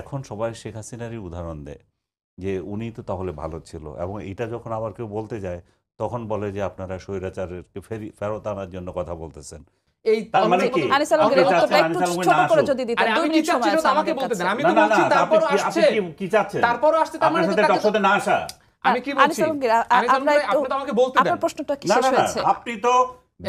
এখন সবাই শেখ হাসিনারই উদাহরণ দেয় যে উনি তো তাহলে ভালো ছিল, এবং এটা যখন আবার কেউ বলতে যায় তখন বলে যে আপনারা স্বৈরাচারকে ফেরত আনার জন্য কথা বলতেছেন। এই তার মানে কি আনিস আলমগীর উত্তরটা একটু ছোট করে যদি দিতেন, 2 মিনিট সময় আছে আমাকে আমাদের বলতে দেন, কাছে। আমি তো বলছি তারপর আসছে, কি চাচ্ছেন তারপরও আসছে, তার মানে আপনার সাথে টকশোতে না আসা? আমি কি বলছি আনিস আলমগীর, আপনি তো আমাকে বলতে দেন। আপনার প্রশ্নটা কি না শেষ না না, হয়েছে? আপনি তো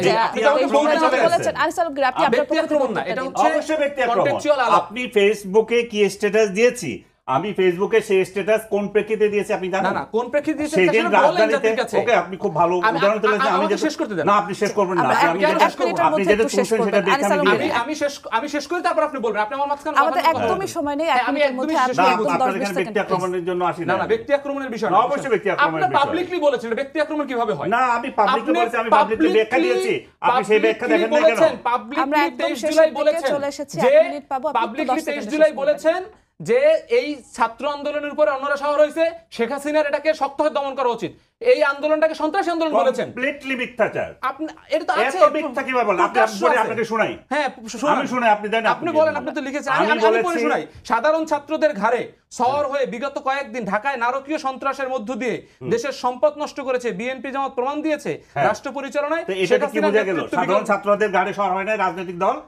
যে আপনি আপনি আমাকে বলতে চলে বলেছেন গেছেন। আনিস আলমগীর, আপনি আপনার ব্যক্তি পক্ষ থেকে আক্রমণ না, উত্তরটা এটা দিন। হচ্ছে অবশ্যই ব্যক্তি আক্রমণ। contextual আলাপ। আপনি ফেসবুকে কি স্ট্যাটাস দিয়েছি, আমি ফেসবুকে সেই স্ট্যাটাস কোন প্রেক্ষিতে দিয়েছি আপনি জানেন? না না, কোন প্রেক্ষিতে দিয়েছেন সেদিন সেটা বলেন রাজধানীতে, জাতির কাছে। ওকে আপনি খুব ভালো উদাহরণ তুলেছেন, আমি আমাকে যেটা শেষ করতে দেন। না আপনি শেষ করবেন না, আমরা আমি এক যেটা মিনিটের আপনি মধ্যে যেটা একটু শেষ তুলছেন সেটা করবেন। দেখে আমি আনিস দিয়ে আলমগীর, আমি শেষ করি, তারপর আপনি বলবেন। আপনি আমার মাঝখানে আমাদের একদমই সময় নেই, 1 মিনিটের মধ্যে আপনি না একদম 10 আপনার 20 এখানে ব্যক্তি সেকেন্ড আক্রমণের জন্য আসি না না। না, ব্যক্তি আক্রমণের বিষয় না, না, অবশ্যই ব্যক্তি আক্রমণের আপনি বিষয়। পাবলিকলি বলেছেন, এটা ব্যক্তি আক্রমণ কিভাবে হয়? না আমি পাবলিকলি বলেছি, আমি পাবলিকলি ব্যাখ্যা দিয়েছি, আপনি সেই ব্যাখ্যা দেখেন না কেন? আমরা পাবলিকলি একদম 23 শেষের জুলাই দিকে বলেছেন চলে এসেছি, যে 1 মিনিট পাবো, আপনি একটু পাবলিকলি 10 23 সেকেন্ডে জুলাই শেষ করবেন। বলেছেন যে এই ছাত্র আন্দোলনের উপরে অন্যরা শহর হয়েছে, শেখ হাসিনার এটাকে শক্তভাবে দমন করা উচিত, এই আন্দোলনটাকে সন্ত্রাসী আন্দোলন বলেছেন। কমপ্লিটলি মিথ্যাচার। আপনি এটা তো আছে, এত মিথ্যা কিভাবে বলেন? আপনি প্রকাশ্য বলে আছে। আপনাকে শোনাই। হ্যাঁ আমি শুনে আপনি দেন, আপনি বলেন, আপনি তো লিখেছেন, আমি পড়ে শোনাই। সাধারণ ছাত্রদের ঘাড়ে সওয়ার হয়ে বিগত কয়েকদিন ঢাকায় নারকীয় সন্ত্রাসের মধ্য দিয়ে দেশের সম্পদ নষ্ট করেছে বিএনপি জামাত প্রমাণ দিয়েছে রাষ্ট্র পরিচালনায়। তো এটা কি বোঝা গেল? সাধারণ ছাত্রদের গাড়ি সর হয় না রাজনৈতিক দল?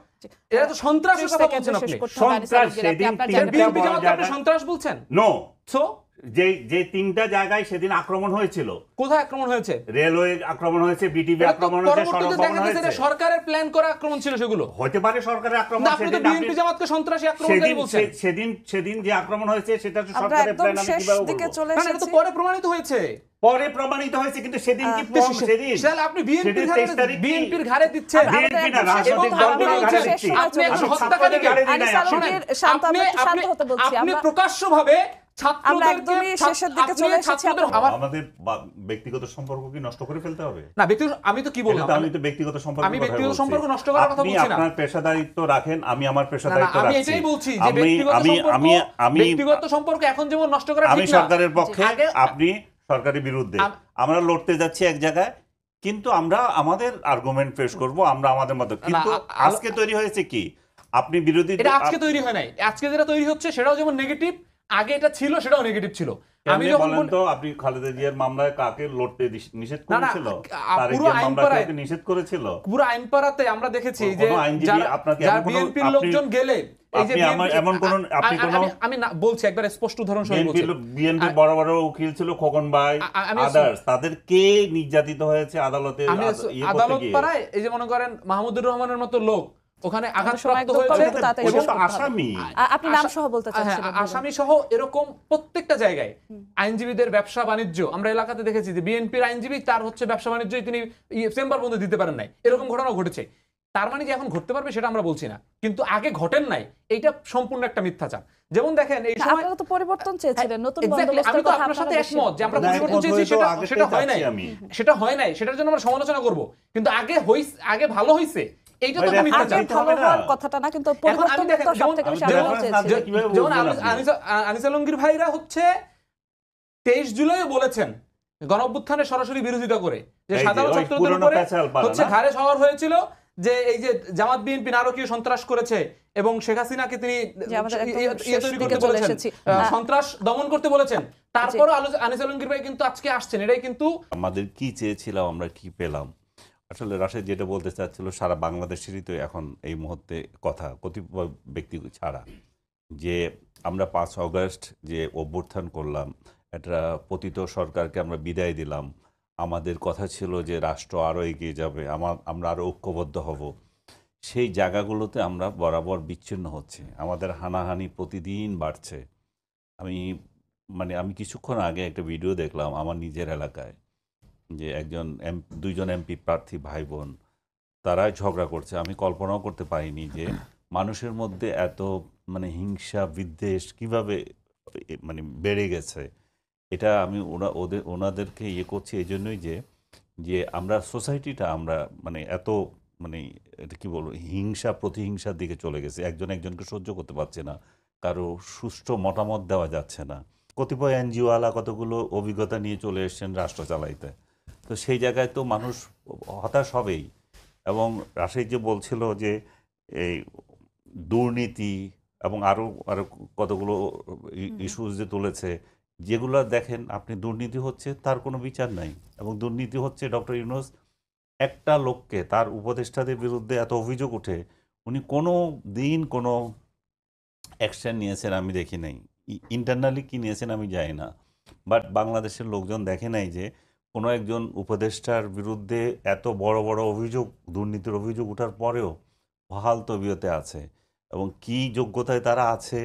এটা তো সন্ত্রাসের কথা বলছেন আপনি। সন্ত্রাস সেদিন বিএনপি জামাতকে আপনি সন্ত্রাস বলছেন? নো। সো যে 3টা জায়গায় সেদিন আক্রমণ হয়েছিল, কোথায় আক্রমণ হয়েছে? রেলওয়ে আক্রমণ হয়েছে, বিটিভি আক্রমণ হয়েছে, পরবর্তীতে সড়ক দেখা ভবন গেছে হয়েছে। এটা সরকারের প্ল্যান করা আক্রমণ ছিল সেগুলো। হতে পারে সরকারের আক্রমণ। আপনি তো বিএনপি জামাতকে সন্ত্রাসী আক্রমণকারী বলছেন। সেদিন যে আক্রমণ হয়েছে সেটা তো আমরা সরকারের একদম প্ল্যান, আমি শেষ কিভাবে দিকে বলবো? চলে না, এটা তো এসেছি। পরে প্রমাণিত হয়েছে। পরে প্রমাণিত হয়েছে, কিন্তু সেদিন কি প্রমাণ? সেদিন তাহলে আপনি বিএনপির 23 তারিখ কি? বিএনপির ঘাড়ে দিচ্ছেন। বিএনপি না, রাজনৈতিক দলগুলোর ঘাড়ে দিচ্ছি। আপনি একজন আমি হত্যাকারীকে ছাত্রদের ঘাড়ে দিই নাই। আনিস আলমগীর, শান্ত, আমরা একটু শান্ত হতে বলছি। আপনি আমরা প্রকাশ্যভাবে আমরা একদমই শেষের দিকে চলে এসেছি। আমাদের ব্যক্তিগত সম্পর্ক কি নষ্ট করে ফেলতে হবে? না, আমি তো কি বললাম, আমি তো ব্যক্তিগত সম্পর্ক, আমি ব্যক্তিগত সম্পর্ক নষ্ট করার কথা বলছি না। আপনি আপনার পেশাদারিত্ব রাখেন, আমি আমার না, পেশাদারিত্ব আমি রাখছি। এটাই বলছি যে ব্যক্তিগত সম্পর্ক এখন যেমন নষ্ট করা ঠিক না। আমি সরকারের পক্ষে, আগে- আপনি সরকারের বিরুদ্ধে। আমরা লড়তে যাচ্ছি এক জায়গায়, কিন্তু আমরা আমাদের আর্গুমেন্ট পেশ করব, আমরা আমাদের মতো। কিন্তু আজকে তৈরি হয়েছে কি, আপনি বিরোধী, এটা আজকে তৈরি হয় নাই। আজকে যেটা তৈরি হচ্ছে সেটাও যেমন নেগেটিভ, আগে এটা ছিল সেটাও নেগেটিভ ছিল। আমি যখন বলেন তো, আপনি খালেদা জিয়ার মামলায় কাকে লড়তে নিষেধ না, না, করেছিল? পুরো তারেকের আইন মামলায় পাড়ায়- কাউকে নিষেধ করেছিল? পুরো আইনপাড়াতে আমরা দেখেছি যে কোনো আইনজীবী যারা আপনাকে যারা এমন কোনো- বিএনপির আপনি- লোকজন গেলে এই যে আপনি BNP এমন কোন- আপনি কোন- আমি না বলছি, একবার স্পষ্ট উদাহরণ সহ বলছি। বিএনপি বড় বড় উকিল ছিল, খোকন ভাই, আদার্স, তাদের কে নির্যাতিত হয়েছে আদালতে? আমি আদালত পাড়ায় এই যে মনে করেন মাহমুদুর রহমানের মতো লোক ওখানে আঘাতপ্রাপ্ত হয়েছে, আসামি, আপনি নাম সহ বলতে চাচ্ছেন? আসামি সহ এরকম প্রত্যেকটা জায়গায় আইনজীবীদের ব্যবসা বাণিজ্য আমরা এলাকাতে দেখেছি যে বিএনপির আইনজীবী তার হচ্ছে ব্যবসা বাণিজ্য তিনি চেম্বার বন্ধ দিতে পারেন নাই, এরকম ঘটনাও ঘটেছে। তার মানে যে এখন ঘটতে পারবে সেটা আমরা বলছি না, কিন্তু আগে ঘটেন নাই, এইটা সম্পূর্ণ একটা মিথ্যাচার। যেমন দেখেন এই সময় আপনারা তো পরিবর্তন চেয়েছিলেন, নতুন আমি বন্দোবস্তের তো কথা আপনার সাথে আপনারা একমত যে আমরা না, পরিবর্তন একমত চেয়েছি, হয়ে তো সেটা হয় নাই, আমি। সেটা হয় নাই, সেটার জন্য আমরা সমালোচনা করব, কিন্তু আগে ভালো হইছে, এইটা তো একটা মিথ্যাচার। আগে ভালো হওয়ার কথাটা না, কিন্তু পরিবর্তন তো সবথেকে বেশি আমরা চেয়েছি। যেমন আনিস আলমগীর ভাইরা হচ্ছে 23 জুলাই বলেছেন গণঅভ্যুত্থানের সরাসরি বিরোধিতা করে যে সাধারণ ছাত্রদের উপরে হচ্ছে ঘাড়ে সওয়ার হয়েছিল, যে এই যে জামাত বিএনপি নারকীয় সন্ত্রাস করেছে এবং শেখ হাসিনাকে তিনি তৈরি করতে বলেছেন, সন্ত্রাস দমন করতে বলেছেন। তারপরও আনিস আলমগীর ভাই কিন্তু আজকে আসছেন, এটাই কিন্তু আমাদের কি চেয়েছিলাম, আমরা কি পেলাম। আসলে রাশেদ যেটা বলতে চাচ্ছিল, সারা বাংলাদেশেরই তো এখন এই মুহূর্তে কথা, কতিপয় ব্যক্তি ছাড়া, যে আমরা 5 অগস্ট যে অভ্যুত্থান করলাম, একটা পতিত সরকারকে আমরা বিদায় দিলাম, আমাদের কথা ছিল যে রাষ্ট্র আরও এগিয়ে যাবে, আমরা আরও ঐক্যবদ্ধ হব, সেই জায়গাগুলোতে আমরা বরাবর বিচ্ছিন্ন হচ্ছে, আমাদের হানাহানি প্রতিদিন বাড়ছে। আমি কিছুক্ষণ আগে একটা ভিডিও দেখলাম আমার নিজের এলাকায়, যে দুইজন এমপি প্রার্থী ভাই বোন তারাই ঝগড়া করছে। আমি কল্পনাও করতে পারিনি যে মানুষের মধ্যে এত হিংসা বিদ্বেষ কিভাবে বেড়ে গেছে। এটা আমি ওনাদেরকে করছি এই জন্যই যে আমরা সোসাইটিটা আমরা এত এটা কি বলবো, হিংসা প্রতিহিংসার দিকে চলে গেছে, একজন একজনকে সহ্য করতে পারছে না, কারো সুষ্ঠু মতামত দেওয়া যাচ্ছে না। কতিপয় এনজিওওয়ালা কতগুলো অভিজ্ঞতা নিয়ে চলে এসছেন রাষ্ট্র চালাইতে, তো সেই জায়গায় তো মানুষ হতাশ হবেই। এবং রাশেদ যে বলছিল যে এই দুর্নীতি, এবং আরো আরো কতগুলো ইস্যুস যে তুলেছে, যেগুলো দেখেন আপনি দুর্নীতি হচ্ছে তার কোনো বিচার নাই, এবং দুর্নীতি হচ্ছে ডক্টর ইউনূস একটা লোককে, তার উপদেষ্টাদের বিরুদ্ধে এত অভিযোগ উঠে উনি কোনো দিন কোনো অ্যাকশন নিয়েছেন আমি দেখি নাই। ইন্টারনালি কি নিয়েছেন আমি জানি না, বাট বাংলাদেশের লোকজন দেখে নাই যে কোনো একজন উপদেষ্টার বিরুদ্ধে এত বড় বড় অভিযোগ, দুর্নীতির অভিযোগ ওঠার পরেও বহাল তবিয়তে আছে, এবং কি যোগ্যতায় তারা আছে,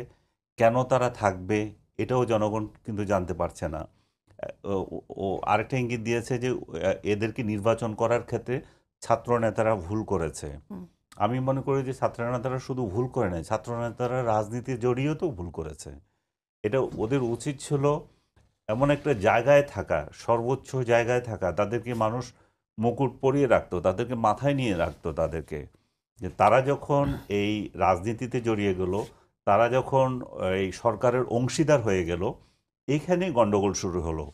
কেন তারা থাকবে, এটাও জনগণ কিন্তু জানতে পারছে না। ও আরেকটা ইঙ্গিত দিয়েছে যে এদেরকে নির্বাচন করার ক্ষেত্রে ছাত্র নেতারা ভুল করেছে। আমি মনে করি যে ছাত্রনেতারা শুধু ভুল করে নাই, ছাত্রনেতারা রাজনীতি জড়িয়েও তো ভুল করেছে। এটা ওদের উচিত ছিল এমন একটা জায়গায় থাকা, সর্বোচ্চ জায়গায় থাকা, তাদেরকে মানুষ মুকুট পরিয়ে রাখতো, তাদেরকে মাথায় নিয়ে রাখতো, তাদেরকে যে তারা যখন এই রাজনীতিতে জড়িয়ে গেল, তারা যখন এই সরকারের অংশীদার হয়ে গেল, এইখানেই গন্ডগোল শুরু হলো।